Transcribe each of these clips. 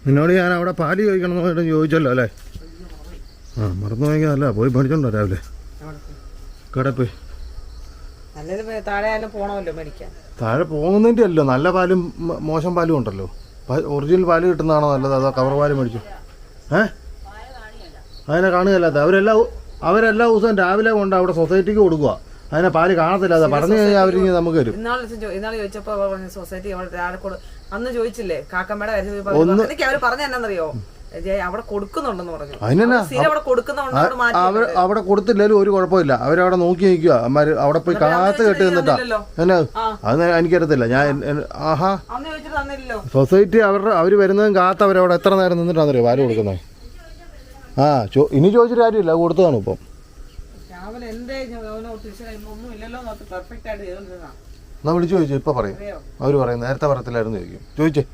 നിന്നോട് ഞാൻ അവിടെ പാല് ചോദിക്കണമെന്ന് ചോദിച്ചല്ലോ അല്ലേ? ആ മറന്നു പോയെങ്കിൽ അല്ല പോയി പഠിച്ചോണ്ടോ രാവിലെ കടയിൽ പോയി. താഴെ പോകുന്നതിൻ്റെ അല്ലോ, നല്ല പാലും മോശം പാലും ഉണ്ടല്ലോ. ഒറിജിനൽ പാല് കിട്ടുന്നതാണോ നല്ലത് അതോ കവർ പാല് മേടിച്ചു? അതിനെ കാണുകയല്ല. അവരെല്ലാ ദിവസവും രാവിലെ കൊണ്ട് അവിടെ സൊസൈറ്റിക്ക് കൊടുക്കുക. അതിനെ പാല് കാണത്തില്ല. അതാ പറഞ്ഞു കഴിഞ്ഞാൽ അവർ നമുക്ക് തരും. ഇന്നാള് ചോദിച്ചപ്പോ സൊസൈറ്റി അന്ന് ചോദിച്ചില്ലേ കാക്കമ്മയുടെ കാര്യം അവര് പറഞ്ഞ എന്നാന്നറിയോ, അവിടെ കൊടുക്കുന്നുണ്ടെന്ന് പറഞ്ഞു. അവിടെ കൊടുത്തില്ലാലും ഒരു കുഴപ്പമില്ല. അവരവിടെ നോക്കി നിൽക്കുക. അമ്മമാര് അവിടെ പോയി കാത്ത് കെട്ടി നിന്നിട്ടാ. എന്നാ അത് എനിക്കറിയത്തില്ല. ഞാൻ സൊസൈറ്റി അവര് വരുന്നതും കാത്ത് അവരവിടെ എത്ര നേരം നിന്നിട്ടാന്നറിയോ പാല് കൊടുക്കുന്നത്? ഇനി ചോദിച്ചിട്ട് കാര്യമില്ല, കൊടുത്തതാണ് ഇപ്പം. എന്നാ വിളിച്ചു ചോദിച്ചു. ഇപ്പൊ പറയും. അവര് പറയും നേരത്തെ പറയത്തില്ലായിരുന്നു ചോദിക്കും. ചോദിച്ചേ.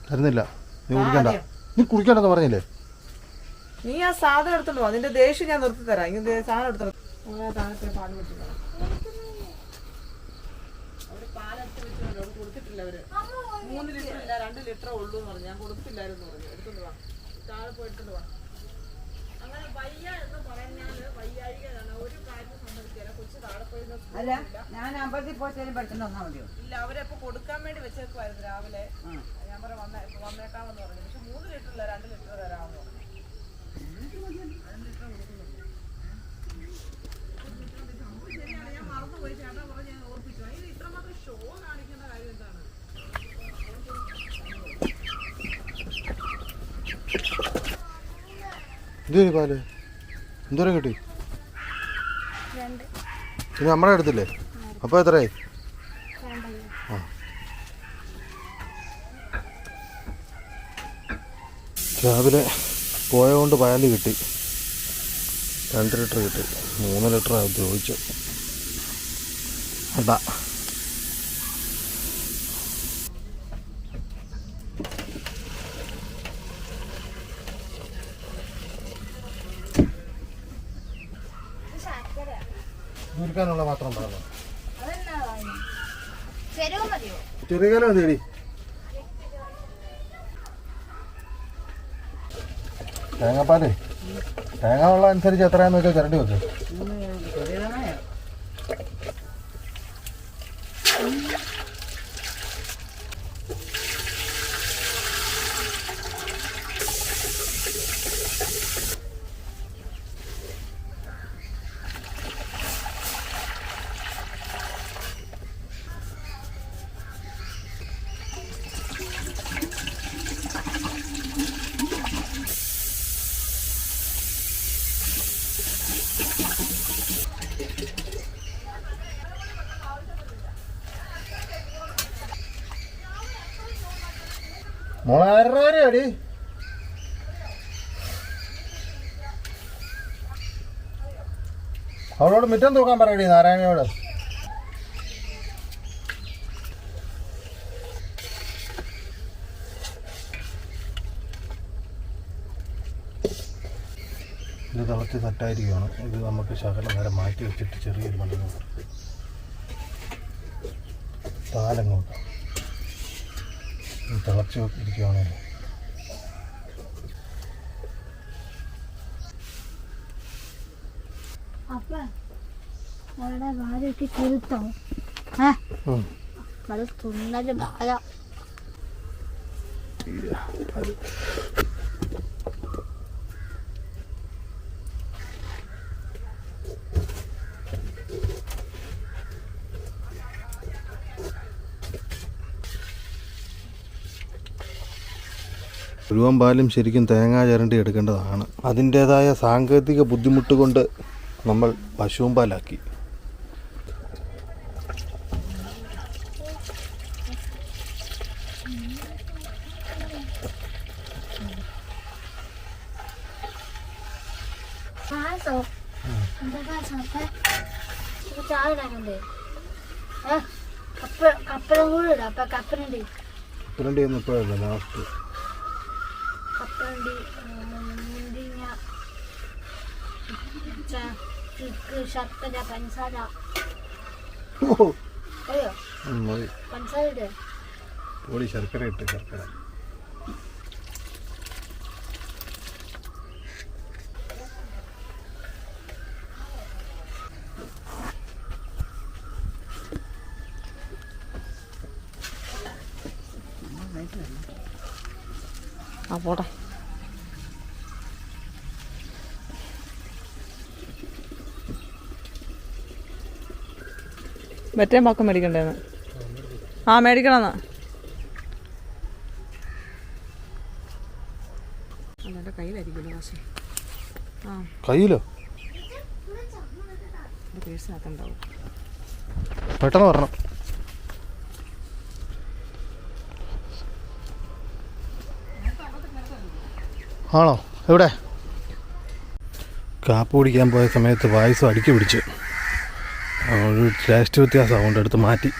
തരുന്നില്ല. നീ കുടിക്കണ്ട. നീ കുടിക്കണ്ടെന്ന് പറഞ്ഞില്ലേ? നീ ആ സാധനം എടുത്തോണ്ടോ, അതിന്റെ ദേഷ്യം ഞാൻ നിർത്തി തരാം. ഇങ്ങനെ സാധനം എടുത്തോ. പാല് കൊടുത്തിട്ടില്ല അവര്. 3 ലിറ്റർ ഇല്ല 2 ലിറ്റർ ഉള്ളൂ എന്ന് പറഞ്ഞു. ഞാൻ കൊടുത്തില്ലായിരുന്നു പറഞ്ഞു. എടുത്തോണ്ട് വാ, താഴെ പോയിട്ടുണ്ട് വാ. അങ്ങനെ വയ്യ എന്ന് പറഞ്ഞാല് വയ്യായികയാണ്. ഒരു കാര്യം സമ്മതിക്കില്ല. കൊച്ചു താഴെ പോയി അല്ല, ഞാൻ അമ്പലത്തിൽ പോയി പഠിച്ചിട്ട് വന്നാൽ മതിയോ? ഇല്ല, അവരെപ്പോ കൊടുക്കാൻ വേണ്ടി വെച്ചേക്കുമായിരുന്നു രാവിലെ. ഞാൻ പറയാം വന്നേക്കാമെന്ന് പറഞ്ഞു. പക്ഷെ 3 ലിറ്റർ ഇല്ല 2 ലിറ്റർ തരാമെന്ന് പറഞ്ഞു. ഞാൻ മറന്നുപോയി. ചേട്ടാ പറഞ്ഞ് ഞാൻ ഓർപ്പിച്ചു. അതിന് ഇത്രമാത്രം ഷോ കാണിക്കേണ്ട കാര്യം എന്താണ്? ഇതേ പാല് എന്തോരം കിട്ടി? പിന്നെ നമ്മളെ എടുത്തില്ലേ? അപ്പോൾ എത്രയായി? രാവിലെ പോയതുകൊണ്ട് പാല് കിട്ടി. 2 ലിറ്റർ കിട്ടി. 3 ലിറ്റർ ചോദിച്ചു. അതാ ദൂരിക്കാനുള്ള പാത്രം പറഞ്ഞു. ചെറുകല മതിയടി. തേങ്ങാപ്പാലേ തേങ്ങ വെള്ളം അനുസരിച്ച് എത്രയാന്ന് വെച്ചാൽ ചിരണ്ടി വെക്ക്. മോളെ 1000 രൂപ അടി. അവളോട് മുറ്റം തൂക്കാൻ പറയടി നാരായണയോട്. ഇത് തിളച്ച് സെറ്റായിരിക്കുകയാണ്. ഇത് നമുക്ക് ശകലം നേരം മാറ്റി വെച്ചിട്ട് ചെറിയൊരു മണ്ണിന് താലങ്ങോട്ട് തിളച്ച് ഇരിക്കുകയാണല്ലോ. മുഴുവൻ പാലും ശരിക്കും തേങ്ങ ചിരണ്ടി എടുക്കേണ്ടതാണ്. അതിൻ്റേതായ സാങ്കേതിക ബുദ്ധിമുട്ട് കൊണ്ട് നമ്മൾ പശുവും പാലാക്കി. കപ്പലണ്ടി ഒന്നും ഇപ്പോഴല്ല ലാസ്റ്റ്. കപ്പലണ്ടി, മുന്തിരിങ്ങ, ശർക്കര, പഞ്ചസാര. അറിയോ പഞ്ചസാര ഇട്. പൊടി ശർക്കര ഇട്ട് ശർക്കര. ആ പോട്ടെ. മറ്റേ പാക്കം മേടിക്കണ്ടേന്ന്. ആ മേടിക്കണമെന്നാ. അതെൻ്റെ കയ്യിലായിരിക്കുമല്ലോ കാശ്. ആ കയ്യിലോ? പേഴ്സിനകത്തുണ്ടാവും. പെട്ടെന്ന് വരണം. ആണോ? എവിടെ? കാപ്പ് കുടിക്കാൻ പോയ സമയത്ത് പായസം അടുക്കി പിടിച്ചു. ഒരു ടേസ്റ്റ് വ്യത്യാസം അതുകൊണ്ട് എടുത്ത് മാറ്റി.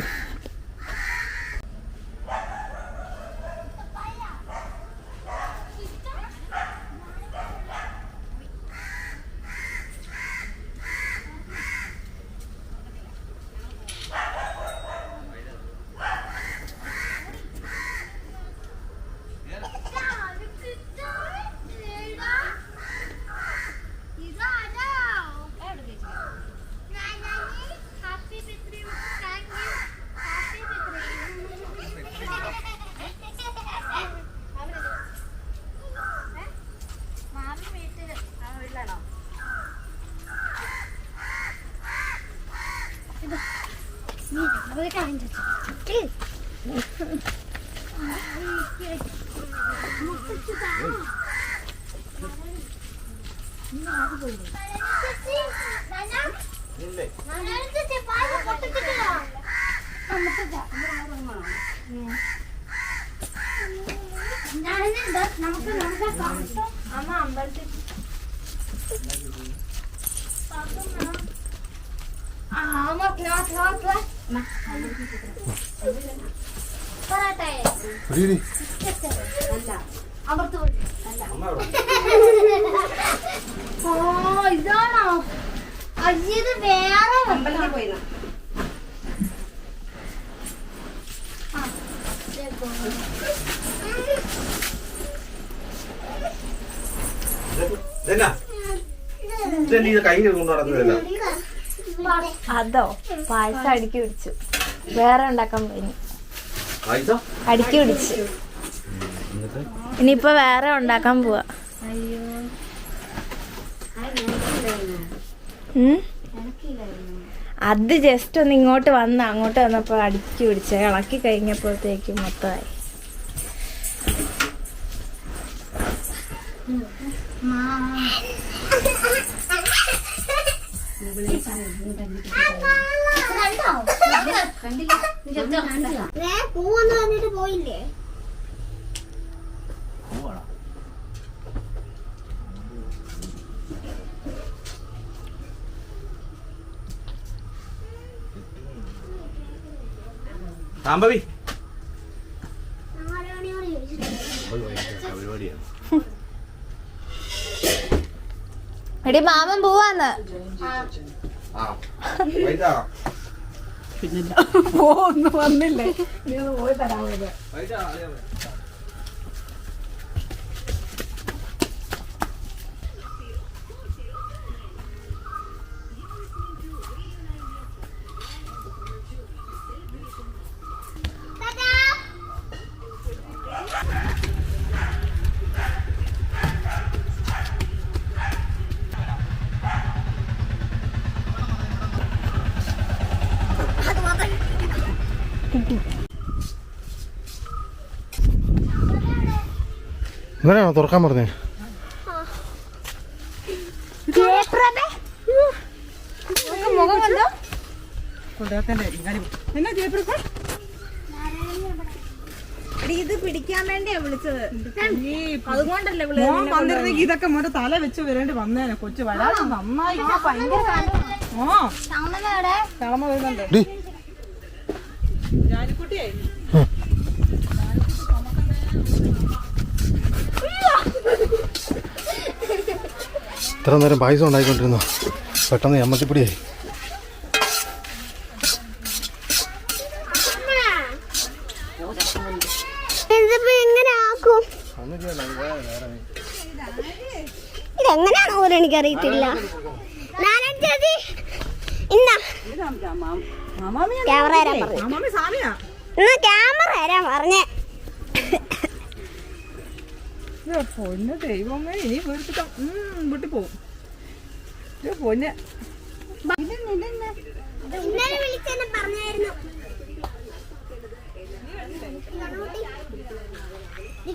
അമ്മ അമ്പലത്തിൽ ഇതാണോ? അജിത് വേറെ അമ്പലത്തിൽ പോയി. അതോ പായസം അടുക്കി പിടിച്ചു. വേറെ ഉണ്ടാക്കാൻ പോയി. അടുക്കി പിടിച്ചു. ഇനിയിപ്പോ വേറെ ഉണ്ടാക്കാൻ പോവാ. അത് ജസ്റ്റ് ഒന്ന് ഇങ്ങോട്ട് വന്ന് അങ്ങോട്ട് വന്നപ്പോ അടുക്കി പിടിച്ച ഇളക്കി കഴിഞ്ഞപ്പോഴത്തേക്കും മൊത്തമായി. പൂവെന്ന് പറഞ്ഞിട്ട് പോയില്ലേ? എടി മാമൻ പോവാന്ന്. പിന്നില്ല ഒന്നും വന്നില്ലേ? പോയി തരാമത്. ഇങ്ങനെയാണോ തുറക്കാൻ പറഞ്ഞേ? ഇത് പിടിക്കാൻ വേണ്ടിയാ വിളിച്ചത്. അതുകൊണ്ടല്ലേ വന്നിരുന്നെങ്കിൽ ഇതൊക്കെ മോന്റെ തല വെച്ച് വരേണ്ടി വന്നേനെ. കൊച്ചു വരാതെ നന്നായി. വരുന്നുണ്ട്. ജാനിക്കുട്ടിയായി ഇത്ര നേരം പായസം ഉണ്ടായിക്കൊണ്ടിരുന്നു, പെട്ടെന്ന് ചമ്മന്തിപ്പൊടിയായി. എങ്ങനെ ആക്കും ഇതെങ്ങനെയാണോ എനിക്കറിയത്തില്ല. ക്യാമറ തരാൻ പറഞ്ഞു. മാമി സാമിയാ എന്നാ ക്യാമറ തരാൻ പറഞ്ഞേ. പൊന്ന് ദൈവമേ, ഇനി വീട്ടിൽ വീട്ടിൽ പോവും പൊന്ന്. ഇന്നലെ വിളിച്ചെന്നെ പറഞ്ഞായിരുന്നു.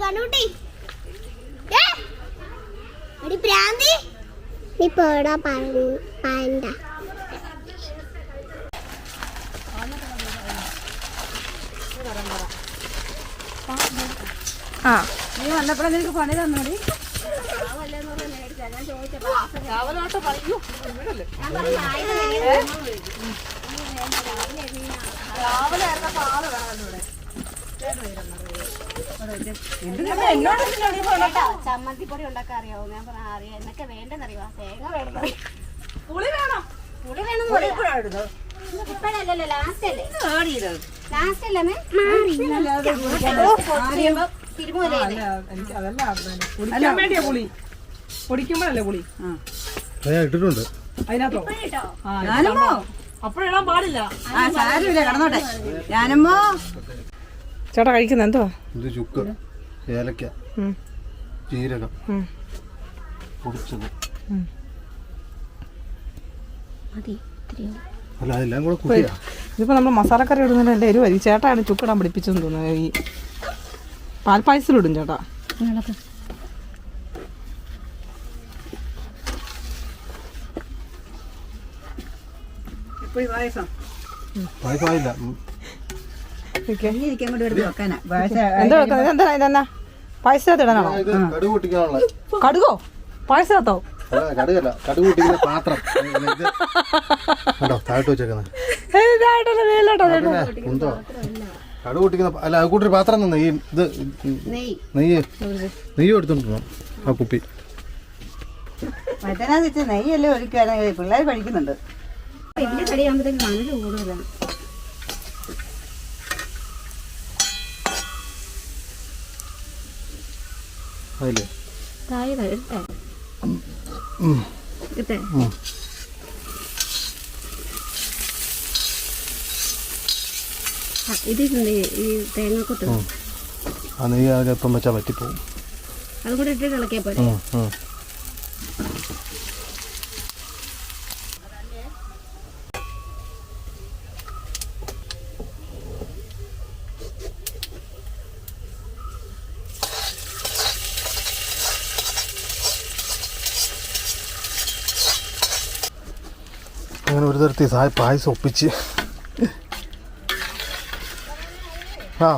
കണ്ണൂട്ടി എടി പ്രാന്തി, നീ പേടാ പാണ്ട. നീ വന്നപ്പോഴേ നിനക്ക് പണി തന്നോടി. രാവിലോട്ട് പറയൂ. രാവിലെ ആയിരുന്നപ്പോ ആള് വേണമല്ലോ ഇവിടെ. ചമ്മന്തിപ്പൊടി ഉണ്ടാക്കാൻ അറിയാവോ? ഞാൻ പറഞ്ഞ അറിയാം. എന്നൊക്കെ വേണ്ടെന്നറിയോ? തേങ്ങ വേണം, പുളി വേണം. പുളി വേണം. ഇപ്പഴല്ലല്ലോ, ലാസ്റ്റ് അല്ലേ? ലാസ്റ്റ് അല്ലേ തിരുമൂലേ? എനിക്ക് അതല്ല കുടിക്കാൻ വേണ്ടിയാ പുളി. പൊടിക്കുമ്പോഴല്ലേ പുളി ഇട്ടിട്ടുണ്ട് അതിനകത്തോ? അപ്പോഴിടാൻ പാടില്ല. കടന്നോട്ടെ. ഞാനമ്മോ ചേട്ടാ കഴിക്കുന്ന എന്തുവാ? ഇത് ചുക്ക്, ഏലക്ക, ജീരകം പൊടിച്ചത്. അല്ല അതെല്ലാം കൂടെ കുട്ടിയാ. ഇതിപ്പോ നമ്മൾ മസാലക്കറി ഇടുന്നതിന് എൻ്റെ എരിവ് ഈ ചേട്ടാണ് ചുക്കിടാൻ പഠിപ്പിച്ചെന്ന് തോന്നുന്നു. ഈ പാൽപ്പായസത്തിലിടും ചേട്ടാ. പായസം ആയില്ല. എന്താ വെക്കുന്നത്? എന്താ ഇതെന്നാ പായസത്തിനകത്ത് ഇടാനാണോ? ഇത് കടുക് പൊട്ടിക്കാനുള്ള. കടുകോ? പായസത്തോ? കടുകല്ല, കടുക് പൊട്ടിക്കുന്ന പാത്രം കണ്ടോ താഴോട്ട് വെച്ചേക്കുന്നത്. എന്തോ കടുക് പൊട്ടിക്കുന്ന അല്ല, അത് കൂട്ടൊരു പാത്രം തന്നെ. ഈ ഇത് നെയ്യ് എടുത്തോണ്ടിരുന്നു ആ കുപ്പി. മറ്റന്നാന്ന് വെച്ചാൽ നെയ്യല്ലേ ഒഴിക്കുകയാണെങ്കിൽ പിള്ളേർ കഴിക്കുന്നുണ്ട്. വലിയ കടിയാകുമ്പോഴത്തേക്ക് കനല് കൂടുതലാണ്. അതില്ലേ ഇതിട്ടുണ്ട് ഈ തേങ്ങാക്കൊട്ട്. ആ നെയ്യ് ഇപ്പം വെച്ചാൽ പറ്റിപ്പോവും. അത് കൂടെ ഇട്ട് തിളക്കിയാൽ പോലെ. അങ്ങനെ ഒരു തരത്തിൽ പായസം ഒപ്പിച്ച് ആ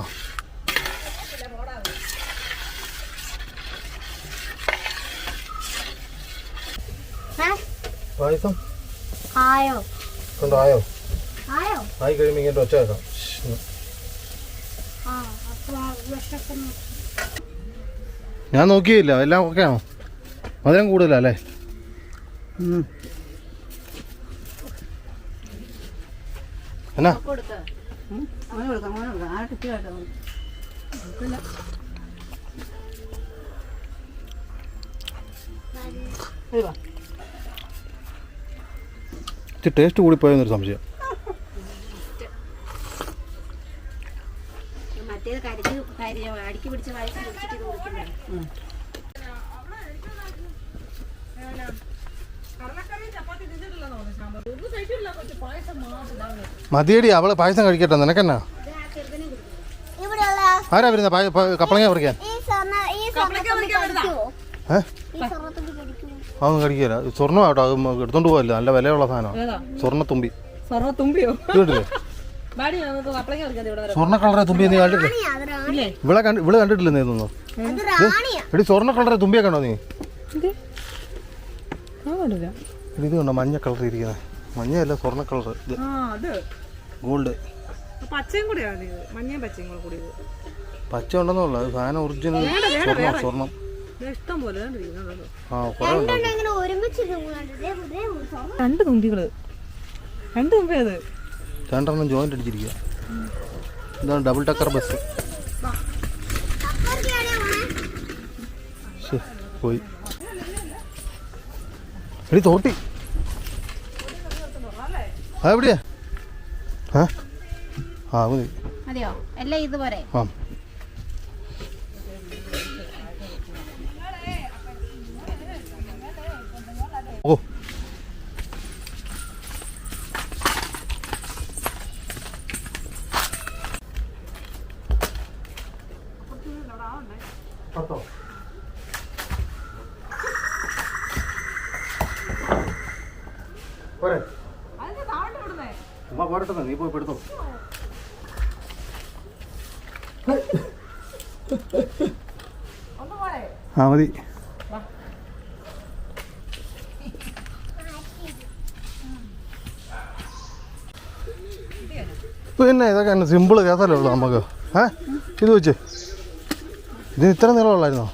പായസം ആയോ കണ്ടോ? ആയോ? ആയോ ആയി കഴിയുമ്പോൾ ഇങ്ങോട്ട് ഒച്ച വെക്കാം. ഞാൻ നോക്കിയില്ല, എല്ലാം ഓക്കെ ആണോ? മധുരം കൂടുതലല്ലേ? എന്നാ ടേസ്റ്റ് കൂടിപ്പോയെന്നൊരു സംശയം. മറ്റേത് അടുക്കി പിടിച്ച പായസം കുടിച്ചിട്ട് ഇത് കുടിക്കണ്ടേ. മതിയടി, അവള് പായസം കഴിക്കട്ടെ. നിനക്കെന്നാ? ആരാ വരുന്ന കപ്പളങ്ങ പറിക്കാൻ? അതൊന്നും കഴിക്കില്ല. സ്വർണ്ണം ആട്ടോ, അത് എടുത്തോണ്ട് പോകല്ല. നല്ല വിലയുള്ള സാധനമാണ് സ്വർണ്ണത്തുമ്പി. സ്വർണ്ണത്തുമ്പിയോ? കേട്ടില്ലേ? സ്വർണ്ണ കളറെ തുമ്പി നീ കണ്ടിട്ടില്ലേ? ഇവള് കണ്ടിട്ടില്ലേ നീ ഇതൊന്നും? എടി സ്വർണ്ണ കളറെ തുമ്പിയെ കണ്ടോ നീ? ഇത് കണ്ടോ മഞ്ഞ കളർ ഇരിക്കുന്നത്? മഞ്ഞയല്ല, സ്വർണ്ണ കളർ. ഇത് ഗോൾഡ്. പച്ചയും കൂടിയാണ്, മഞ്ഞയും പച്ചയും കൂടി. പച്ച ഉണ്ടെന്നുള്ളു, അത് സാധനം ഒറിജിനൽ സ്വർണം. ഇഷ്ടം പോലെ ആ കുറെ ഉണ്ട്. രണ്ട് തുമ്പികള്, രണ്ട് തുമ്പി അത് 2 ജോയിന്റ് അടിച്ചിരിക്കുക. ഇതാണ് ഡബിൾ ടക്കർ ബസ്. പോയി എടി തോട്ടി. അതെവിടെയാ? ആ മതി. മതിയോ? എല്ലാം ഇതുപോലെ ആ ഓ പോരെ അമ്മ പോരട്ടെ, നീ പോയി പെടുത്തോ. ആ മതി. പിന്നെ ഇതൊക്കെ തന്നെ സിമ്പിൾ കേസല്ലേ ഉള്ളൂ നമുക്ക്. ഇത് വെച്ച് ഇതിന് ഇത്ര നീളമുള്ളായിരുന്നോ?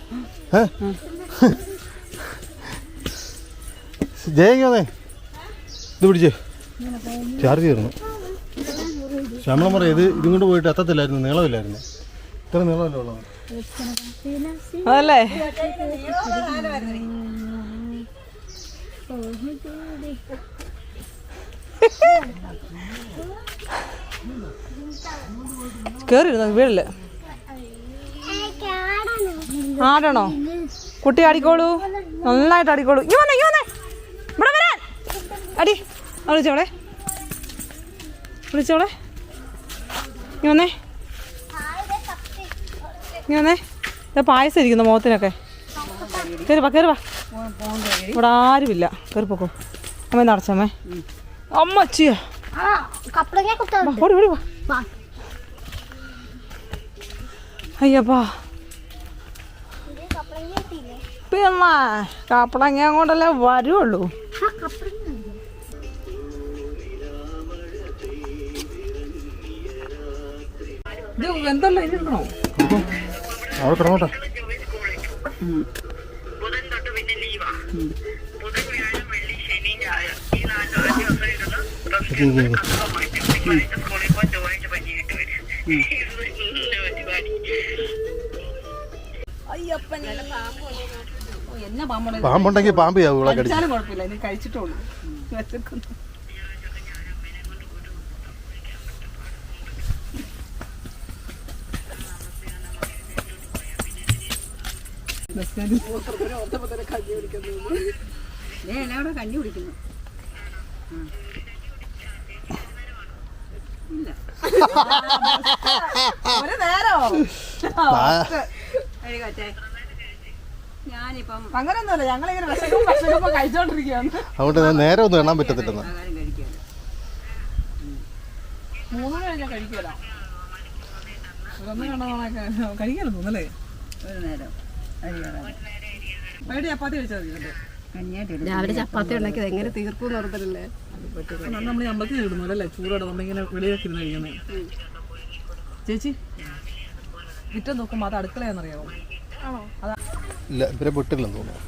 ജയിക്കുന്നേ ഇത് പിടിച്ചേ, ചാർജ് കയറുന്നു. ശമ്പളം പറയാം, ഇതും കൊണ്ട് പോയിട്ട് എത്തത്തില്ലായിരുന്നു, നീളമില്ലായിരുന്നു. ഇത്ര നീളമല്ലേ ഉള്ളൂ. അതല്ലേ കേറിയിരുന്ന വീടില്. ആടണോ? കുട്ടി ആടിക്കോളൂ, നന്നായിട്ട് ആടിക്കോളൂ. ഇവിടെ വരാൻ അടി. വിളിച്ചോളെ, വിളിച്ചോളെ. ഇനി വന്നേ, ഇനി വന്നേ. പായസം ഇരിക്കുന്നു മുഖത്തിനൊക്കെ. കയറിവാ കയറിവാ, ഇവിടെ ആരുമില്ല. കയറിപ്പോക്കോ. അമ്മ നടച്ചമ്മേ. അമ്മച്ചിയാ ഓടി ഓടി വാ. അയ്യപ്പാ പിന്നെ കപ്പളങ്ങ കൊണ്ടല്ലേ വരുള്ളൂ. ഇത് എന്തല്ലോ ഇരിക്കണോ? അവിടെ കിടന്നോട്ടെ. പാമ്പുണ്ടെങ്കിൽ പാമ്പ് കുഴപ്പമില്ല, ഇനി കഴിച്ചിട്ടുള്ളൂ. കഞ്ഞി കുടിക്കുന്നു. ഒരു നേരോ ഞാനിപ്പം അങ്ങനെയൊന്നുമല്ല, ഞങ്ങളിങ്ങനെ വിശക്കുമ്പോ കഴിച്ചോണ്ടിരിക്കുകയാണ്. അതുകൊണ്ട് നേരെ ഒന്നും എണ്ണാൻ പറ്റത്തില്ലെന്ന്. 3 മണി കഴിഞ്ഞാൽ കഴിക്കല. 1 കണ്ടോ കഴിക്കാലോ തോന്നല്ലേ? ഒരു നേരം വൈകിട്ട് ചപ്പാത്തി കഴിച്ചാൽ മതി. രാവിലെ ചപ്പാത്തി ഉണ്ടാക്കിയത് എങ്ങനെ തീർക്കും ഓർത്തല്ലേ? നമ്മൾ അമ്പലത്തിൽ ഇടുന്നു അല്ലേ, ചൂടോടെ നമ്മളിങ്ങനെ വെളിയിലൊക്കെ ഇരുന്ന് കഴിക്കുന്നത്. ചേച്ചി വിറ്റം നോക്കുമ്പോൾ അത് അടുക്കളയാണെന്നറിയാമോ? അതാ ഇല്ല, ഇവരെ വിട്ടില്ലെന്ന് തോന്നുന്നു.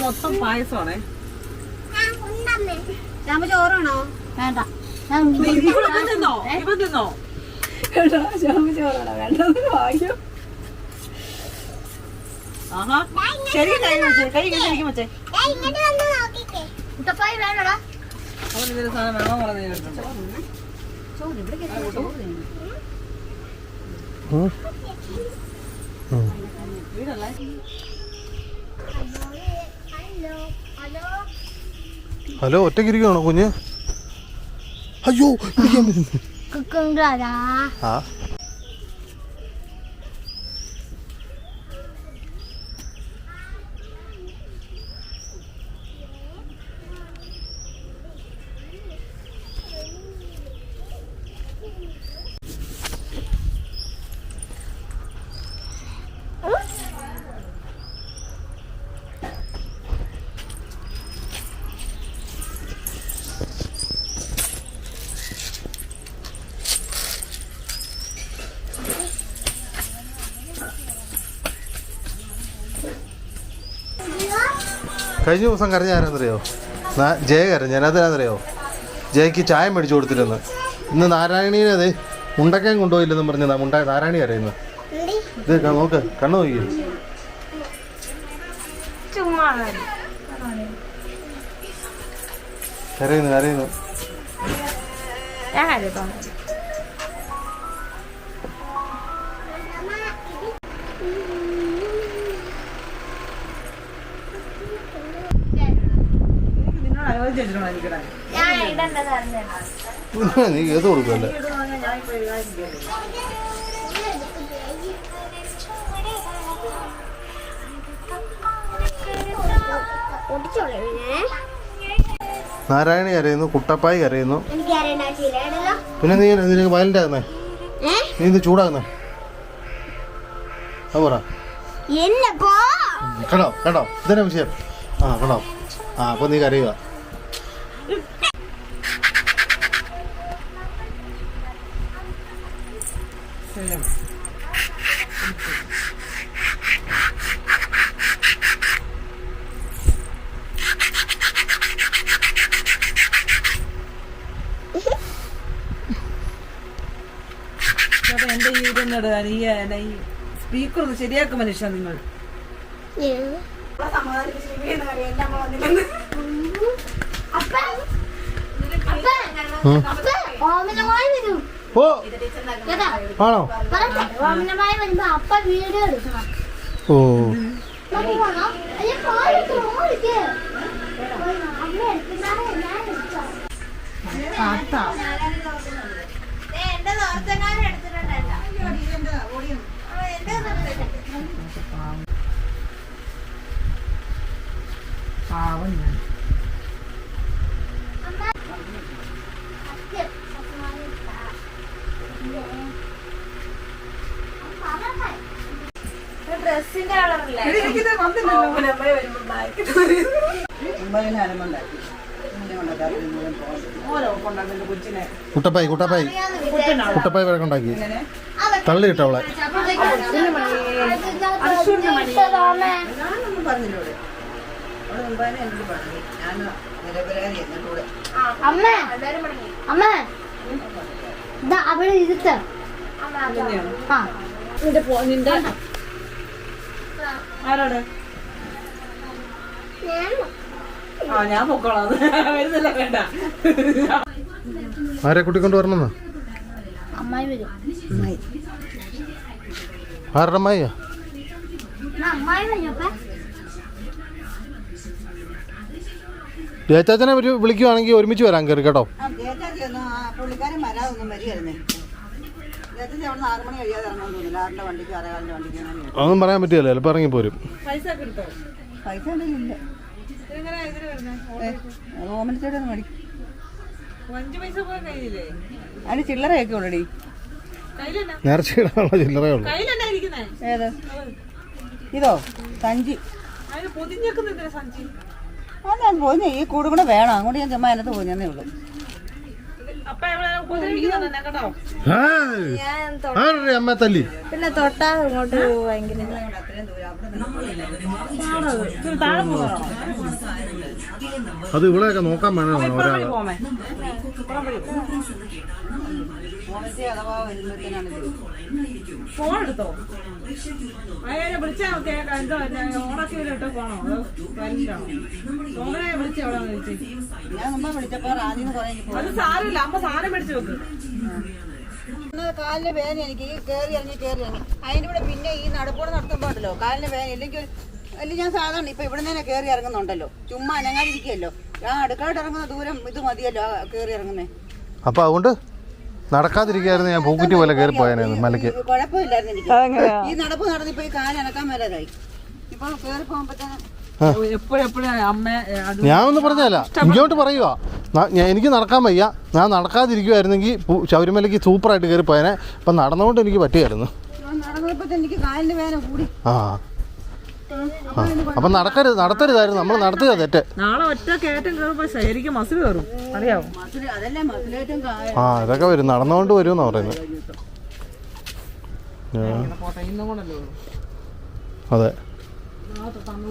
മൊത്തം പായസമാണേ. ചോറാണോ? വേണ്ട. ഇവൻ തിന്നോ? ചോറാണോ? വേണ്ടത് ഭാഗ്യം. ആഹാ ശരി, കഴിക്കും വെച്ചേ. മുട്ടപ്പായി വേണോടാ? അവൻ ഇതിന് സാധനം വേണോ പറഞ്ഞു കേട്ടിട്ടുണ്ട്. ചോറ് ഇവിടെ ഹലോ, ഒറ്റയ്ക്കിരിക്കുകയാണോ കുഞ്ഞ്? അയ്യോ ആ കഴിഞ്ഞ ദിവസം കരഞ്ഞ ആരാന്നറിയോ? ജയ കരഞ്ഞ അതിനാന്നറിയോ? ജയക്ക് ചായ മേടിച്ചു കൊടുത്തിരുന്നു. ഇന്ന് നാരായണീനെ അതെ മുണ്ടക്കയം കൊണ്ടുപോയില്ലെന്നും പറഞ്ഞ നാരായണി കരയുന്നു. ഇത് നോക്ക്, കണ്ണു നോക്കി. കരയുന്നു കരയുന്നു. ഞാൻ കരയട്ടോ? നിന്നോട് അനുവദിച്ചിട്ടുണ്ടോ എനിക്കിടാൻ? ഞാൻ ഇടേണ്ടത് അറിഞ്ഞോ? നീ ഏത് കൊടുക്കല്ലേ? ഞാൻ ഇപ്പൊ എഴുതാതിരിക്കുകയല്ലേ. നാരായണി കരയുന്നു, കുട്ടപ്പായി കരയുന്നു. പിന്നെ നീ നിനക്ക് വയലന്റ് ആകുന്നേ? നീ ഇത് ചൂടാകുന്നേ? അത് പറ. കേട്ടോ കേട്ടോ, ഇതന്നെ വിഷയം. ആ കേട്ടോ. ആ അപ്പൊ നീ കരയുക. എന്റെ ഈ ഇടുന്നിടാൻ ഈ സ്പീക്കർ ഒന്ന് ശരിയാക്കും മനുഷ്യ നിങ്ങൾ. ഓ ആണോ? അപ്പ വീഡിയോ എടുക്കണം. ഓ പാവം ഞാൻ. ഡ്രസ്സിന്റെ കളറല്ലേ? കുട്ടപ്പായി കുട്ടപ്പായി കുട്ടപ്പായി വരെ കൊണ്ടാക്കി തള്ളി ഇട്ടവളെ. അമ്മ അമ്മ ഇതാ അവിടെ ഇരുത്ത. ആ നിന്റെ ആരോട്? ആ ഞാൻ പൊക്കോളാം. വരുന്നില്ല, വേണ്ട. ആരെ കൂട്ടിക്കൊണ്ട് വരണമെന്ന്? അമ്മായി വരും. ആരുടെ അമ്മായിയാ? അമ്മായി വരും. അപ്പൊ ജയച്ചാച്ചനെ വിളിക്കുവാണെങ്കിൽ ഒരുമിച്ച് വരാൻ കയറി കേട്ടോ. പുള്ളിക്കാരൻ വരാതൊന്നും വരികയായിരുന്നേ. അവിടെ 6 മണി കഴിയാതെ ഇറങ്ങാൻ തോന്നില്ല. 6ന്റെ വണ്ടിക്ക് 6:15 വണ്ടിക്ക് അതൊന്നും പറയാൻ പറ്റില്ല, ചിലപ്പോൾ ഇറങ്ങി പോരും. പൈസ ഒക്കെ എടുത്തോ? പൈസ ഉണ്ടെങ്കിലില്ല. ഓമനച്ചേട്ടൊന്നും മേടിക്കും. 5 പൈസ പോയ കയ്യിലേ? അതിന് ചില്ലറയൊക്കെ ഉള്ളടി. കയ്യിലെന്നാ? നേർച്ചയിടാനുള്ള ചില്ലറയുള്ളൂ. കയ്യിലെന്നാ ഇരിക്കുന്നേ? ഏത്? ഇതോ സഞ്ചി. അതിന് പൊതിഞ്ഞേക്കുന്നില്ല സഞ്ചി. ഞാൻ പോയി ഈ കൂടും കൂടെ വേണം. അങ്ങോട്ട് ഞാൻ ചുമ്മാ അതിനകത്ത് പോയി ഉള്ളൂ. അപ്പൊ പൊതിഞ്ഞിരിക്കുന്നതന്നെ കേട്ടോ. ആരുടെ അമ്മ തല്ലി? പിന്നെ തൊട്ടാ ഇങ്ങോട്ട് ഭയങ്കര താഴെ പോകണോ? അത് ഇവിടെയൊക്കെ നോക്കാൻ വേണം ഒരാൾ. പോമേ അഥവാ വരുമ്പോഴത്തേനാണ് ഫോൺ എടുത്തോ? അയ്യോ വിളിച്ചാ കേൾക്കാം. എന്തോ ഓണാക്കി ഇട്ടോ പോണോ? അതോ വരില്ലാണോ? സോമനെ വിളിച്ച എവിടെ വിളിച്ചു? ഞാൻ മുമ്പ് വിളിച്ചപ്പോൾ ആദ്യം കുറേ അത് സാരമില്ല, അമ്മ സാധനം മേടിച്ചു വെക്ക്. കാലിന് വേദന എനിക്ക് ഈ കയറി ഇറങ്ങി അതിൻ്റെ കൂടെ പിന്നെ ഈ നടപ്പോടെ നടത്തുമ്പോൾ ഉണ്ടല്ലോ കാലിന് വേദന. അല്ലെങ്കിൽ ഞാൻ സാധാരണ ഇപ്പൊ ഇവിടെ നിന്ന് കയറി ഇറങ്ങുന്നുണ്ടല്ലോ, ചുമ്മാ അനങ്ങാതിരിക്കുകയല്ലോ. ഞാൻ അടുക്കളോട്ട് ഇറങ്ങുന്ന ദൂരം ഇത് മതിയല്ലോ കയറി ഇറങ്ങുന്നേ. അപ്പൊ അതുകൊണ്ട് നടക്കാതിരിക്കായിരുന്നു, ഞാൻ പൂക്കുറ്റി പോലെ കയറി പോയായിരുന്നു മലയ്ക്ക്. കുഴപ്പമില്ലായിരുന്നു എനിക്ക്. ഈ നടപ്പ് നടന്നിപ്പോ ഈ കാല് അനക്കാൻ മേലാതായി. ഇപ്പൊ കയറി പോകുമ്പോഴത്തേനും എപ്പോഴെപ്പോഴും അമ്മ ഞാൻ ഒന്നും പറഞ്ഞല്ല, ഇങ്ങോട്ട് പറയുക. എനിക്ക് നടക്കാൻ വയ്യ, ഞാൻ നടക്കാതിരിക്കുമായിരുന്നെങ്കിൽ ശബരിമലയ്ക്ക് സൂപ്പറായിട്ട് കയറി പോയനെ. ഇപ്പം നടന്നുകൊണ്ട് എനിക്ക് പറ്റിയായിരുന്നു. നടന്നപ്പോഴത്തെ എനിക്ക് കാലിന് വേദന കൂടി. അപ്പം നടത്തരുതായിരുന്നു, നമ്മൾ നടത്തുക തെറ്റ്. നാളെ ഒറ്റ കയറ്റം കയറുമ്പോ ശരിക്കും മസിൽ കയറും, അറിയാവോ? അതല്ലേ മസിലേറ്റം. ഇതൊക്കെ വരും, നടന്നുകൊണ്ട് വരുമെന്നാണ് പറയുന്നത്. അതെ,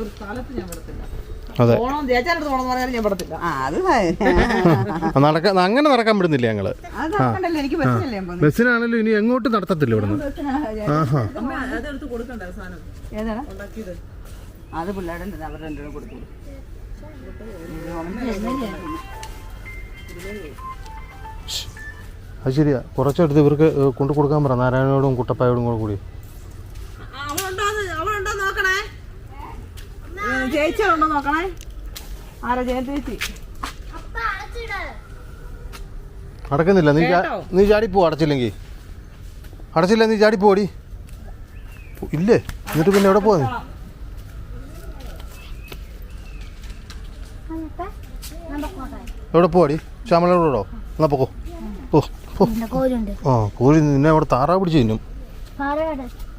ഒരു സ്ഥലത്ത് ഞാൻ വരത്തില്ല. അതെ. പോണം ചേച്ചാനടുത്ത് പോകണമെന്ന് പറഞ്ഞാലും ഞാൻ പെടത്തില്ല. ആ അത് അങ്ങനെ നടക്കാൻ വിടുന്നില്ല ഞങ്ങള്. നടക്കണ്ടല്ലോ, എനിക്ക് ബസ്സിനല്ലേ ഞാൻ പോകുന്നത്. ബസ്സിനാണല്ലോ ഇനി എങ്ങോട്ടും നടത്തത്തില്ല ഇവിടുന്ന്. ആഹാ. അമ്മ അതെടുത്ത് കൊടുക്കണ്ടേ സാധനം ഏതാണ് ഉണ്ടാക്കിയത്? അത് പിള്ളേരുടെ അവരുടെ രണ്ടും കൊടുത്തു. അത് ശരിയാ, കുറച്ചെടുത്ത് ഇവർക്ക് കൊണ്ടു കൊടുക്കാൻ പറ, നാരായണയോടും കുട്ടപ്പായോടും കൂടി. അവളുണ്ടോ നോക്കണേ, ചേച്ചിയുണ്ടോ നോക്കണേ. ആരാ ചേച്ചി? അടക്കുന്നില്ല, നീ ചാടിപ്പോ. അടച്ചില്ലെങ്കിൽ അടച്ചില്ല, നീ ചാടിപ്പോടി. ഇല്ലേ, എന്നിട്ട് പിന്നെ എവിടെ പോവാ? എവിടെ പോവാടി? ശ്യാമളോടോ? എന്നാ പോക്കോ. ആ കോഴി നിന്നെ അവിടെ താറാവ് പിടിച്ച് തിന്നും.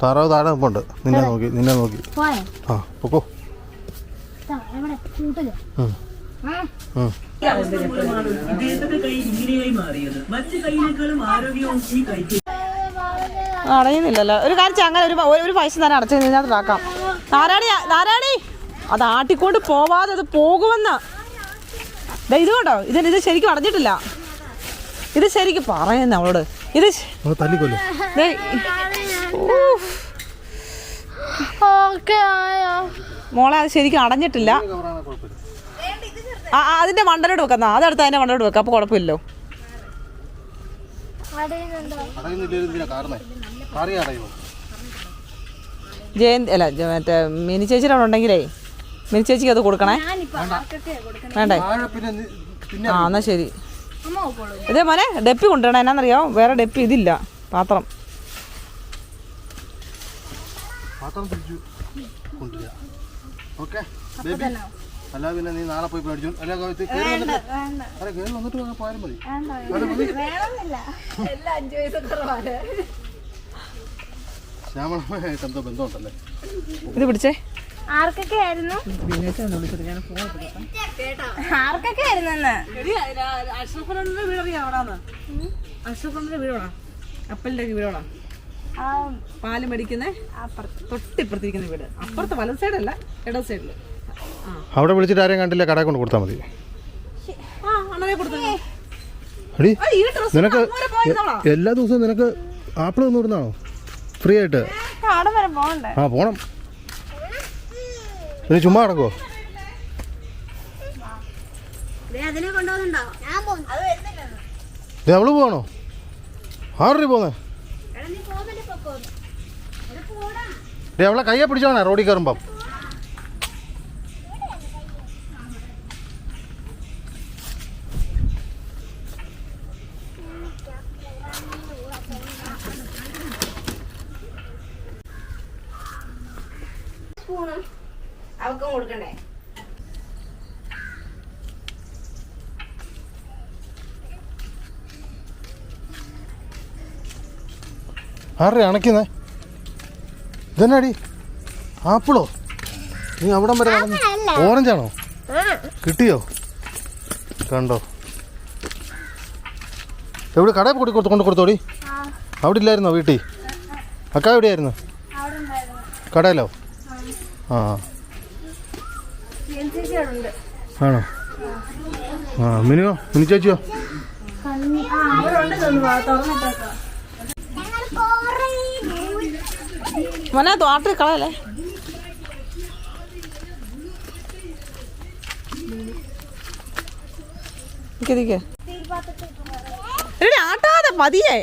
താറാവ് താഴെ നിൽപ്പുണ്ട്, നിന്നെ നോക്കി. ആ പൊക്കോ. അടയുന്നില്ലല്ലോ. ഒരു കാര്യം അങ്ങനെ ഒരു പൈസ തന്നെ അടച്ചു കഴിഞ്ഞാൽ നാരായണി അത് ആട്ടിക്കൊണ്ട് പോവാതെ അത് പോകുമെന്ന്. ഇത് കേട്ടോ, ഇത് ശരിക്കും അടഞ്ഞിട്ടില്ല. ഇത് ശരിക്കും പറയുന്ന അവളോട്. ഇത് മോളെ അത് ശരിക്കും അടഞ്ഞിട്ടില്ല. അതിന്റെ മണ്ടലോട് വെക്കുന്ന, അതെടുത്ത് അതിന്റെ മണ്ടലോട് വെക്കാം, അപ്പൊ കുഴപ്പമില്ലല്ലോ. ജയന്തി അല്ല മറ്റേ മിനി ചേച്ചിയുടെ അവിടെ ഉണ്ടെങ്കിലേ മിനി ചേച്ചിക്ക് അത് കൊടുക്കണേ. വേണ്ടേ? ആ എന്നാ ശരി. ഇതേ മോനെ ഡെപ്പി കൊണ്ടുവരണം. എന്നാന്നറിയോ, വേറെ ഡെപ്പി ഇതില്ല, പാത്രം. അല്ല പിന്നെ നീ നാളെ പോയി മേടിച്ചു. ശ്യാമളമായിട്ട് എന്തോ ബന്ധമുണ്ടല്ലേ. ഇത് പിടിച്ചേ. ആർക്കൊക്കെ ആയിരുന്നു? ആർക്കൊക്കെ ആയിരുന്നെന്ന് അഷ്റഫിന്റെ വീടറിയാ? എവിടാന്ന്? അഷ്റഫിന്റെ വീടോടാ, അപ്പലിന്റെ വീടോടാ. പാല് മേടിക്കുന്നേ തൊട്ടിപ്പുറത്തിരിക്കുന്ന വീട്. അപ്പുറത്ത് വലത് സൈഡല്ല, ഇടത് സൈഡില്. അവിടെ വിളിച്ചിട്ട് ആരെയും കണ്ടില്ല, കടയിൽ കൊണ്ട് കൊടുത്താൽ മതി. നിനക്ക് എല്ലാ ദിവസവും നിനക്ക് ആപ്പിൾ ഒന്നും ഇടുന്നാണോ ഫ്രീ ആയിട്ട്? ആ പോണം. പിന്നെ ചുമ്മാ നടക്കുവോ? അവള് പോകണോ? 6 രൂപ പോന്നേ. അവളെ കയ്യെ പിടിച്ചോണേ റോഡിൽ കയറുമ്പം. അവക്കും കൊടുക്കണ്ടേ? ആരുടെ അണക്കുന്നേ? ഇതെന്നാടി ആപ്പിളോ? നീ അവിടം വരെ ഓറഞ്ചാണോ? കിട്ടിയോ? കണ്ടോ? എവിടെ കടയിൽ കൊണ്ട് കൊടുത്തോടി? അവിടെ ഇല്ലായിരുന്നോ വീട്ടിൽ? അക്ക എവിടെയായിരുന്നു? കടയിലോ? ആ ആണോ? ആ മിനിയോ? മിനി ചേച്ചിയോ? മോനെ തോട്ടിൽ കളയല്ലേ. ആട്ടാതെ പതിയെ.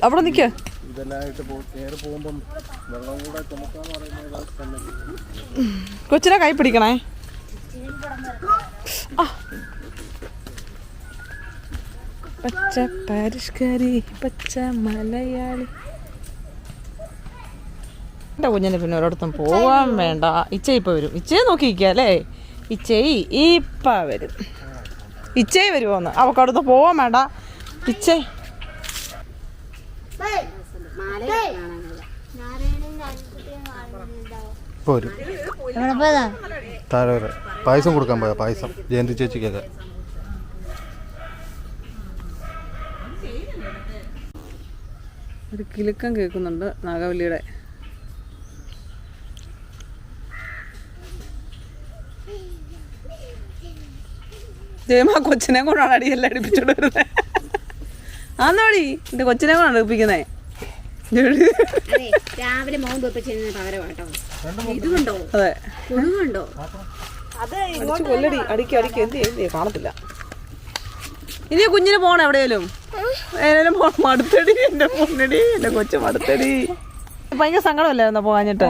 അവിടെ നിക്ക. കൊച്ചിനെ കൈ പിടിക്കണേ. പച്ച പരിഷ്കരി പച്ച മലയാളി. എൻ്റെ കുഞ്ഞിന് പിന്നെ ഒരിടത്തും പോകാൻ വേണ്ട. ഇച്ച ഇപ്പം വരും. ഇച്ചയെ നോക്കിയിരിക്കുക അല്ലേ? ഇച്ചയി ഇപ്പം വരും. ഇച്ചയെ വരുമോന്ന് അവൾക്ക് അവിടുന്ന് പോകാൻ വേണ്ട. ഇച്ചേ പായസം കൊടുക്കാൻ പോയാ? പായസം ജയന്തി ചേച്ചിക്കൊക്കെ. ഒരു കിലുക്കം കേൾക്കുന്നുണ്ട് നാഗവല്ലിയുടെ. ജയമാ കൊച്ചിനെ കൊണ്ടാണ് അടിയെല്ലാം അടിപ്പിച്ചോണ്ട് വരുന്നത്. ആന്നോടി എന്റെ കൊച്ചിനെ കൊണ്ടാണ് അടുപ്പിക്കുന്നേ. അതെ രാവിലെ മോൻ വെപ്പിച്ചിരുന്ന പകരമാട്ടോ. ഇതുണ്ടോ അതെ കുഴുകുണ്ടോ? കൊല്ലടി അടിക്ക് എന്ത് ചെയ്യേ കാണത്തില്ല. ഇനി കുഞ്ഞിന് പോണം എവിടെയെങ്കിലും ഏതായാലും മടുത്തടി എന്റെ പൊന്നടി എന്റെ കൊച്ചു മടുത്തടി. ഭയങ്കര സങ്കടമല്ലായിരുന്നോ പോകാഞ്ഞിട്ട്?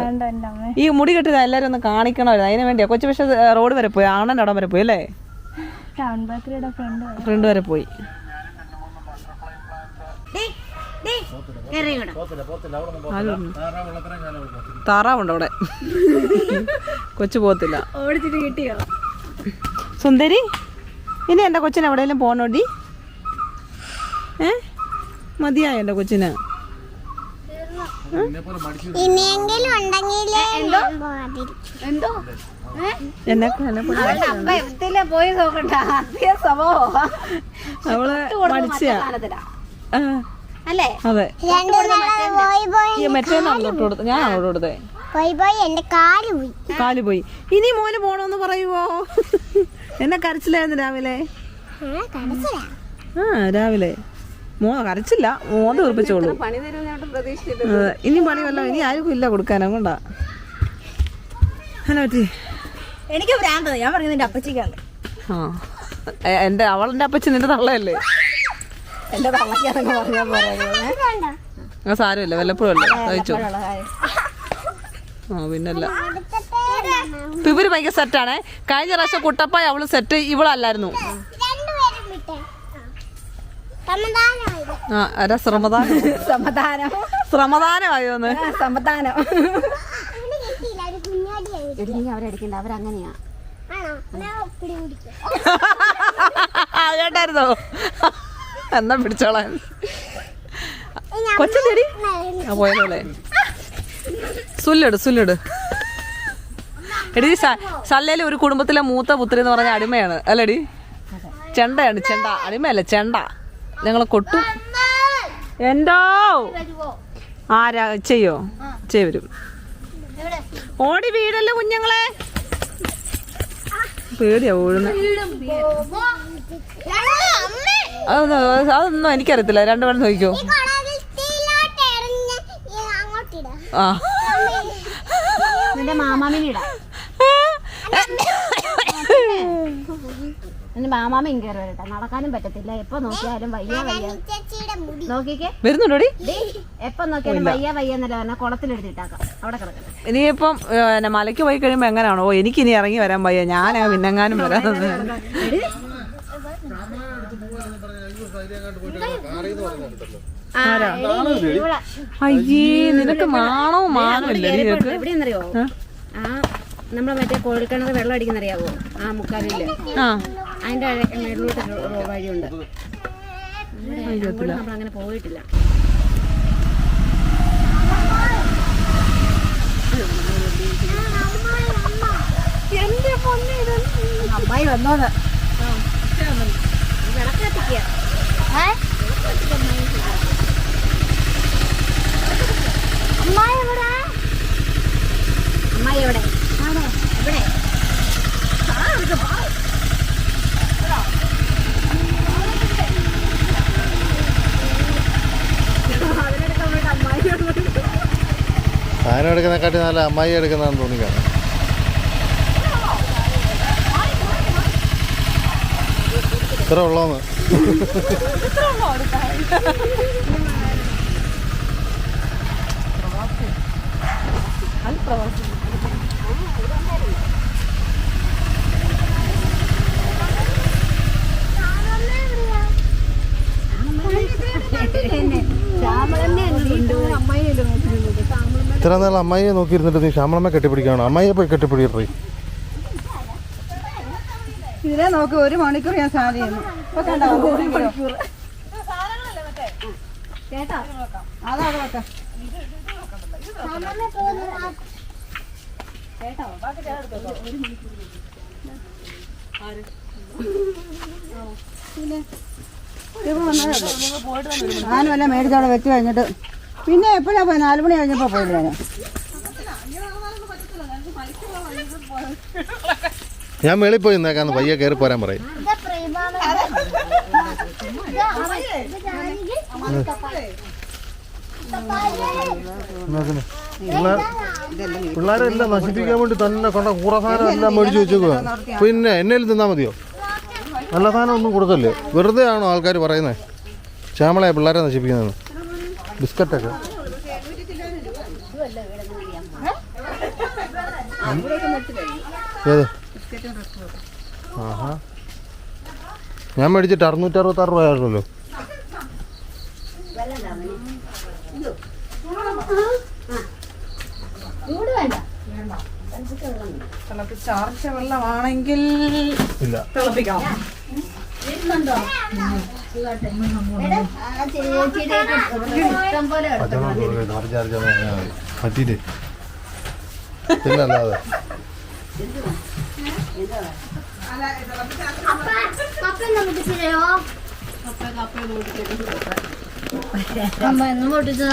ഈ മുടി കെട്ടിയത് എല്ലാരും ഒന്ന് കാണിക്കണമായിരുന്നു. അതിന് വേണ്ടിയാ കൊച്ചു. പക്ഷെ റോഡ് വരെ പോയി, ആണന്റെ അടം വരെ പോയി അല്ലേ? ഫ്രണ്ട് വരെ പോയി. താറാവുണ്ട് അവിടെ. കൊച്ചു പോകത്തില്ല. ഓടിച്ചിട്ട് കിട്ടിയോ? സുന്ദരി ഇനി എന്റെ കൊച്ചിന് എവിടെയെങ്കിലും പോണോടി? മതിയായോ എന്റെ കൊച്ചിന്? എന്നെ പോയി നോക്കണ്ട അവള് മടിച്ചാ. അല്ലേ? അതെ മറ്റേന്നാണ് തൊട്ട് കൊടുത്തത്. ഞാൻ അവളോട് കൊടുത്തേ. കാല് പോയി. ഇനി മോന് പോണോന്ന് പറയുവോ? എന്നെ കരച്ചിലായിരുന്നു രാവിലെ. രാവിലെ കരച്ചില്ല, മോൻ തീർപ്പിച്ചോളൂ. ഇനി പണി വല്ലോ ഇനി ആർക്കും ഇല്ല കൊടുക്കാൻ. കൊണ്ടാ ഹലോ പറ്റി എനിക്ക് ഭ്രാന്തത്. ഞാൻ പറഞ്ഞത് എന്റെ അപ്പച്ചിക്കാണ്. എന്റെ അവളെന്റെ അപ്പച്ചി നിന്റെ തള്ളയല്ലേ? എന്റെ തള്ളക്കാന്നൊക്കെ പറഞ്ഞാൽ പറയാ. സാരമില്ല, വല്ലപ്പോഴും അല്ലേ കഴിച്ചോ. പിന്നല്ല ഇവര് ഭയങ്കര സെറ്റാണേ. കഴിഞ്ഞ പ്രാവശ്യം കുട്ടപ്പായ അവള് സെറ്റ്, ഇവളല്ലായിരുന്നു. ശ്രമദാനമായോന്ന് അവരടിക്കണ്ട, അവരങ്ങനെയാ. കേട്ടായിരുന്നോ? എന്നാ പിടിച്ചോളാൻ കൊച്ചടി പോയതല്ലേ. സുല്ലിട് എടി. സല്ലേല് ഒരു കുടുംബത്തിലെ മൂത്ത പുത്രി എന്ന് പറഞ്ഞ അടിമയാണ് അല്ലടി? ചെണ്ടയാണ്. ചെണ്ട അടിമയല്ല, ചെണ്ട. ഞങ്ങളെ കൊട്ടും. എന്തോ ആരാ ചെയ്യോ? വരും. ഓടി വീടല്ലേ കുഞ്ഞുങ്ങളെ. പേടിയാ ഓടുന്ന. അതൊന്നും എനിക്കറിയത്തില്ല. രണ്ടുപേരും നോക്കിക്കോ. നിന്റെ മാമാമിനിടാ. എന്റെ മാമാമയും കയറി വരട്ടെ. നടക്കാനും പറ്റത്തില്ല. എപ്പൊ നോക്കിയാലും വയ്യ നോക്കിക്കേ വരുന്നുണ്ടോടി. എപ്പൊ നോക്കിയാലും വയ്യ എന്നല്ല പറഞ്ഞാൽ കുളത്തിലെടുത്തിട്ടാക്കാം. അവിടെ കിടക്കണം. ഇനിയിപ്പം മലയ്ക്ക് പോയി കഴിയുമ്പോ എങ്ങനെയാണോ? എനിക്ക് ഇനി ഇറങ്ങി വരാൻ വയ്യ. ഞാൻ പിന്നെങ്ങാനും വരാൻ. അയ്യേ നിനക്ക് മാണോ മാനമില്ലേ? എവിടെയെന്നറിയോ? നമ്മളെ മറ്റേ കോഴിക്കിണർ വെള്ളം അടിക്കുന്നറിയാവോ? ആ മുക്കാലില് അതിന്റെ മേളിലോട്ട് വഴിയുണ്ട്. നമ്മളങ്ങനെ പോയിട്ടില്ല. അമ്മായി വന്നോന്ന് വിളക്ക് കത്തിക്കുക. അമ്മായി എവിടെ? അമ്മായി എവിടെ? എവിടെ? സാധനം എടുക്കുന്നതിനെക്കാട്ടി നല്ല അമ്മായി എടുക്കുന്നതെന്ന് തോന്നിക്കാണ്. ഇത്ര ഉള്ളോന്ന് ഇത്ര നാൾ അമ്മായിയെ നോക്കിയിരുന്നിട്ട് നീ ശ്യാമളമ്മ കെട്ടിപ്പിടിക്കുകയാണോ? അമ്മായിയെ പോയി കെട്ടിപ്പിടിയപ്പോ ഇതിനെ നോക്ക്. 1 മണിക്കൂർ ഞാൻ സാധനം ചെയ്യുന്നു. അതവിടെ വെക്കാം. ഞാനും എല്ലാം മേടിച്ചവിടെ വെച്ച് കഴിഞ്ഞിട്ട് പിന്നെ എപ്പോഴാ പോയി? 4 മണി കഴിഞ്ഞപ്പോ പോയില്ല. ഞാൻ മേളിൽ പോയി നിന്നേക്കാന്ന് പയ്യെ കയറി പോരാൻ പറയും. പിള്ളേരെല്ലാം നശിപ്പിക്കാൻ വേണ്ടി തന്നെ കൊണ്ട കൂറ സാധനം എല്ലാം മേടിച്ച് വെച്ചേക്കുക. പിന്നെ എന്നേലും തിന്നാൽ മതിയോ? നല്ല സാധനം ഒന്നും കൊടുക്കല്ലേ. വെറുതെ ആണോ ആൾക്കാർ പറയുന്നത് ശ്യാമളയെ പിള്ളേരെ നശിപ്പിക്കുന്നത്? ബിസ്ക്കറ്റൊക്കെ ഏത്? ആഹാ, ഞാൻ മേടിച്ചിട്ട് 666 രൂപയാണല്ലോ. തിളപ്പിച്ചാർച്ച വെള്ളമാണെങ്കിൽ ഇല്ല, തിളപ്പിക്കണം. പറ്റിയില്ലേ? പിന്നല്ലാതെ അമ്മ എന്നും പൊട്ടിച്ചത്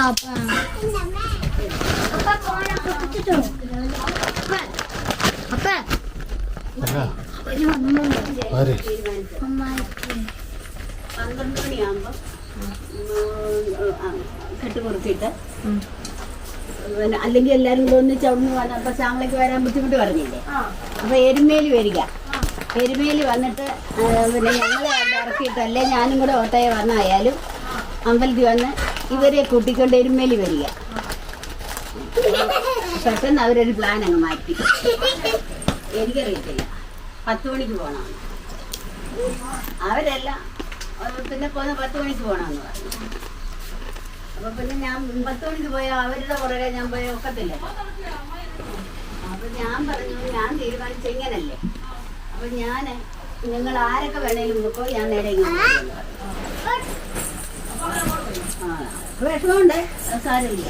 ആര് 12 മണിയാകുമ്പോ കെട്ടുകൊടുത്തിട്ട് പിന്നെ അല്ലെങ്കിൽ എല്ലാവരും കൂടെ ഒന്നിച്ച് അവിടുന്ന് വന്നപ്പോൾ ശ്യാമളയ്ക്ക് വരാൻ ബുദ്ധിമുട്ട് പറഞ്ഞില്ലേ? അപ്പോൾ എരുമേലി വരിക. എരുമേലി വന്നിട്ട് പിന്നെ ഞങ്ങളെ അവിടെ ഇറക്കിയിട്ടല്ലേ ഞാനും കൂടെ ഓട്ടയെ വന്നായാലും അമ്പലത്തിൽ വന്ന് ഇവരെ കൂട്ടിക്കൊണ്ട് എരുമേലി വരിക. പെട്ടെന്ന് അവരൊരു പ്ലാൻ അങ്ങ് മാറ്റി. എനിക്കറിയത്തില്ല, 10 മണിക്ക് പോകണം. അവരെല്ലാം പിന്നെ പോന്ന 10 മണിക്ക് പോകണമെന്ന് പറഞ്ഞു. അപ്പൊ പിന്നെ ഞാൻ 10 മണിക്ക് പോയാൽ അവരുടെ പുറകെ ഞാൻ പോയ ഒക്കത്തില്ല. അപ്പൊ ഞാൻ പറഞ്ഞു, ഞാൻ തീരുമാനിച്ച ഇങ്ങനല്ലേ, അപ്പൊ നിങ്ങൾ ആരൊക്കെ വേണേലും നോക്കോ, ഞാൻ നേരെ വിഷമമുണ്ട്, സാരമില്ല.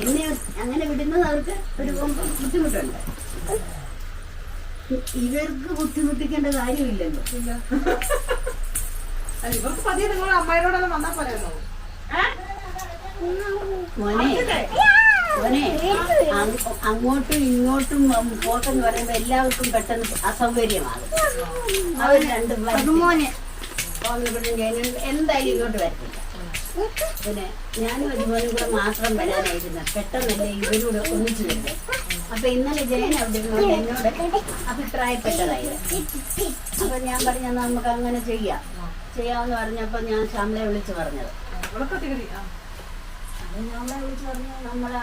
എന്നെ അങ്ങനെ വിടുന്നത് അവർക്ക് ഒരു ബുദ്ധിമുട്ടുണ്ട്. ഇവർക്ക് ബുദ്ധിമുട്ടിക്കേണ്ട കാര്യമില്ലല്ലോ. ഇവർക്ക് പതിയെ നിങ്ങൾ അമ്മയോടെല്ലാം വന്നാൽ പോലെയല്ലോ. മോനെ അങ്ങോട്ടും ഇങ്ങോട്ടും പോട്ടെന്ന് പറയുമ്പോ എല്ലാവർക്കും പെട്ടെന്ന് അസൗകര്യമാകും. അവർ രണ്ടും എന്തായാലും ഇങ്ങോട്ട് വരത്തില്ല. പിന്നെ ഞാനും അതുപോലും കൂടെ മാത്രം വരാനായിരുന്നു. പെട്ടെന്നല്ലേ ഇവരോട് ഒന്നിച്ചു വരുന്നത്. അപ്പൊ ഇന്നലെ ജയൻ അവിടെ എന്നോട് അഭിപ്രായപ്പെട്ടതായിരുന്നു. അപ്പൊ ഞാൻ പറഞ്ഞ നമുക്ക് അങ്ങനെ ചെയ്യാമെന്ന് പറഞ്ഞപ്പോ ഞാൻ ശ്യാമളയെ വിളിച്ചു പറഞ്ഞത്. ഞങ്ങളെ വിളിച്ചു പറഞ്ഞു, നമ്മളെ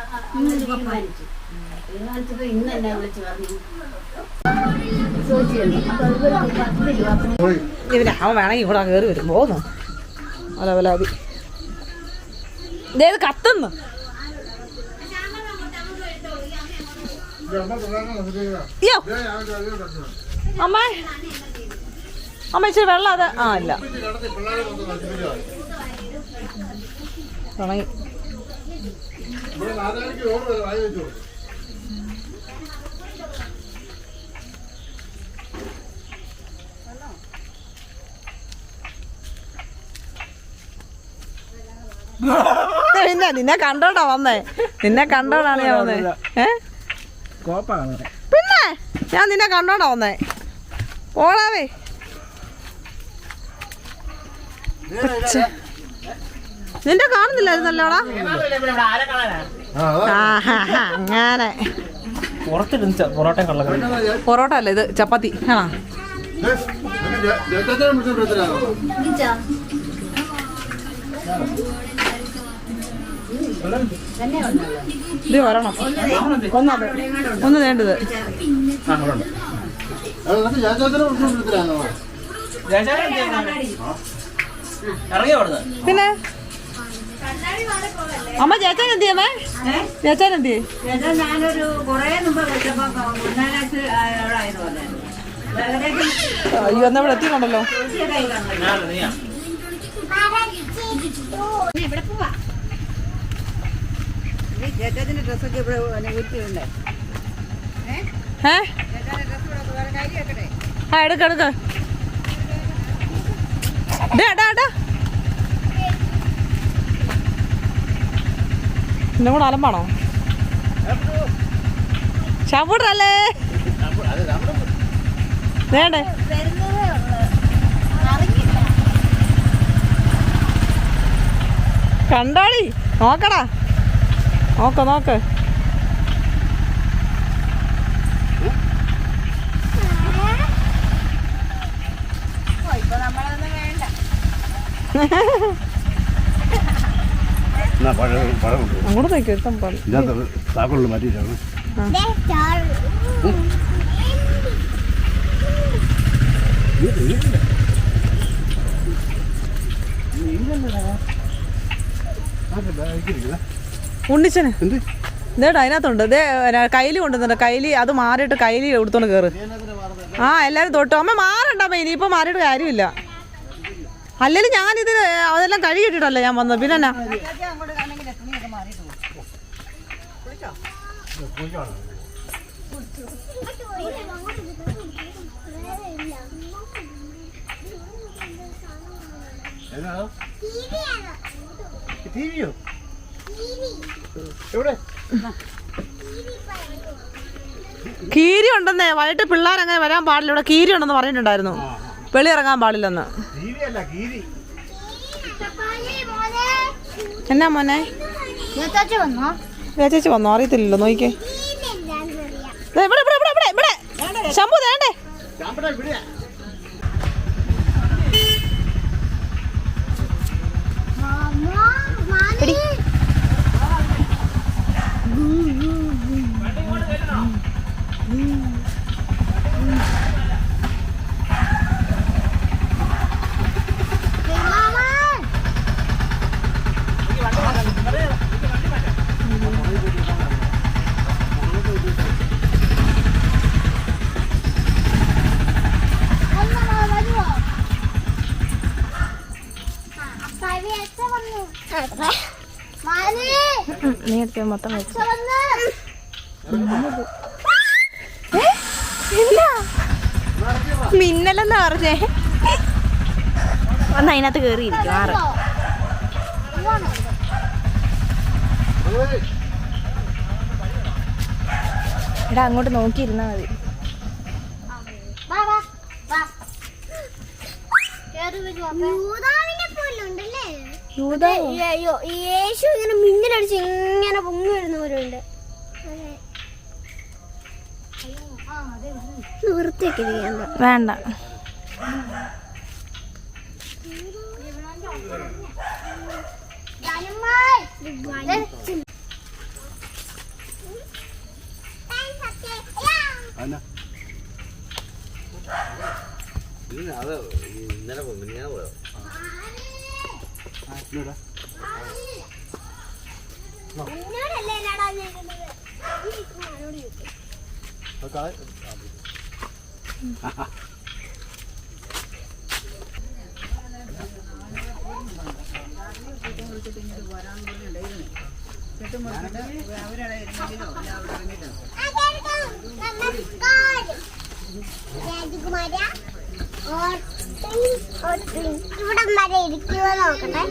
തീരുമാനിച്ചപ്പോ ഇന്ന് എന്നെ വിളിച്ചു പറഞ്ഞു ഇവന് അവൻ വേണമെങ്കിൽ ഇവിടെ കയറി വരും. പോന്നു അലവലാതി ഇതേത് കത്തുന്നു. അയ്യോ അമ്മ ഇച്ചിരി വെള്ളം അത് ഇല്ല തുടങ്ങി. പിന്നെ നിന്നെ കണ്ടോണ്ടാ വന്നേ, നിന്നെ കണ്ടോണ്ടാണ് ഞാൻ വന്നേ. പിന്നെ ഞാൻ നിന്നെ കണ്ടോണ്ടാ വന്നേ. ഓടാവേ നിന്റെ കാണുന്നില്ലായിരുന്നല്ലോടാ. അങ്ങനെ പൊറോട്ട അല്ല ഇത്, ചപ്പാത്തി ആണോ? ഇത് വരണം. ഒന്ന് വേണ്ടത് പിന്നെ അമ്മ ചേച്ചാൻ എന്തി? അമ്മ ചേച്ചാൻ എന്തി? ഞാനൊരു കുറേ മുമ്പ് വിളിച്ചപ്പോ അയ്യോ എന്നാ ഇവിടെ എത്തിയിട്ടുണ്ടല്ലോ. ചേട്ടത്തിന്റെ ഡ്രസ്സൊക്കെ ഇവിടെ വീട്ടിലുണ്ടേ. എടുക്ക എന്നെ കൂടെ അലമ്പാണോ? ഷാമ്പൂട്ടല്ലേ വേണ്ടേ? കണ്ടാടി നോക്കടാ, നോക്ക്. ഇപ്പൊ നമ്മളൊന്നും വേണ്ട. അങ്ങോട്ട് നോക്കി ഒരുത്തം പാടി. താക്കോളിൽ മാറ്റിയിട്ടാണ്. ഉണ്ണിച്ചന് ഇതേടാ അതിനകത്തുണ്ട്. ഇതേ കയ്യിൽ കൊണ്ടുവന്നിട്ട് കയ്യിൽ അത് മാറിയിട്ട് കയ്യിൽ എടുത്തോണ്ട് കയറ്. ആ എല്ലാരും തൊട്ടു. അമ്മ മാറണ്ടമ്മ, ഇനിയിപ്പോ മാറിയിട്ട് കാര്യമില്ല. അല്ലെങ്കിൽ ഞാനിത് അതെല്ലാം കഴുകിയിട്ടിട്ടല്ലേ ഞാൻ വന്നത്. പിന്നെ എന്നാ കീരി ഉണ്ടെന്നേ. വൈകിട്ട് പിള്ളേർ അങ്ങനെ വരാൻ പാടില്ല. ഇവിടെ കീരി ഉണ്ടെന്ന് പറഞ്ഞിട്ടുണ്ടായിരുന്നു. വെളി ഇറങ്ങാൻ പാടില്ലെന്ന്. എന്നാ മോനെ ചേച്ചി വന്നോ? അറിയത്തില്ലല്ലോ. നോക്കിക്കേ ഇവിടെ ശംഭു വേണ്ടേ. നീ എടുത്ത് മൊത്തം വെച്ചു. മിന്നലെന്നാ പറഞ്ഞേ. ഒന്ന് അതിനകത്ത് കേറിയിരിക്കും. ആറ് എടാ അങ്ങോട്ട് നോക്കിയിരുന്നാ മതി. യേശു ഇങ്ങനെ മിന്നലടിച്ച് ഇങ്ങനെ പൊങ്ങി വരുന്നവരുണ്ട്. വൃത്തിയൊക്കെ വേണ്ട. ഇവിടം വരെ ഇരിക്കുമോ നോക്കട്ടെ.